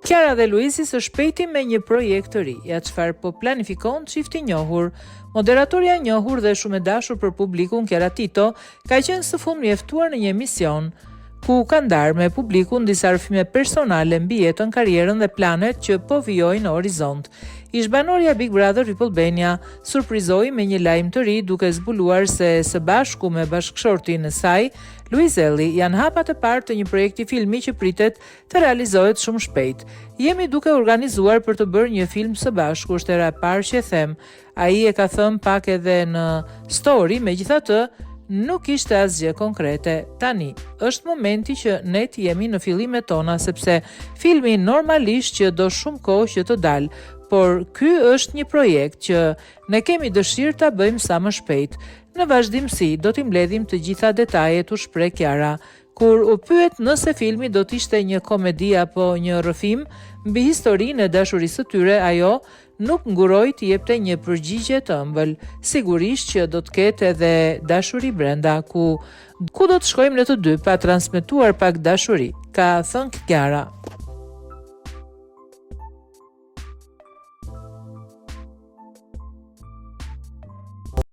Kiara dhe Luisi së shpejti me një projekt të ri, ja çfarë po planifikon çifti i njohur. Moderatorja e njohur dhe shumë e dashur për publikun Kiara Tito ka qenë së fundmi e ftuar në një emision ku ka ndarë me publikun disa rrëfime personale mbi jetën, karrierën dhe planet që po vijojnë në horizont. Ish-banorja Big Brother Ripolbenia surprizoi me një lajm të ri duke zbuluar se së bashku me bashkëshortin e saj, Luizelli, janë hapat e parë të një projekti filmi që pritet të realizohet shumë shpejt. Jemi duke organizuar për të bërë një film së bashku, është era e parë që e them. Ai e ka thënë pak edhe në story, megjithatë, nuk ishte asgjë konkrete. Tani, është momenti që ne të jemi në fillimet tona, sepse filmi normalisht që do shumë kohë që të dalë, por ky është një projekt që ne kemi dëshirë ta bëjmë sa më shpejt. Në vazhdimsi, do t'i mbledhim të gjitha detajet, u shpreh Kiara. Kur u pyet nëse filmi do t'ishte një komedi apo një rrëfim mbi historinë e dashurisë së tyre, ajo nuk nguroi të jepte një përgjigje të ëmbël. Sigurisht që do të ketë edhe dashuri brenda, ku do të shkojmë ne të dy pa transmetuar pak dashuri, ka thënë Kiara.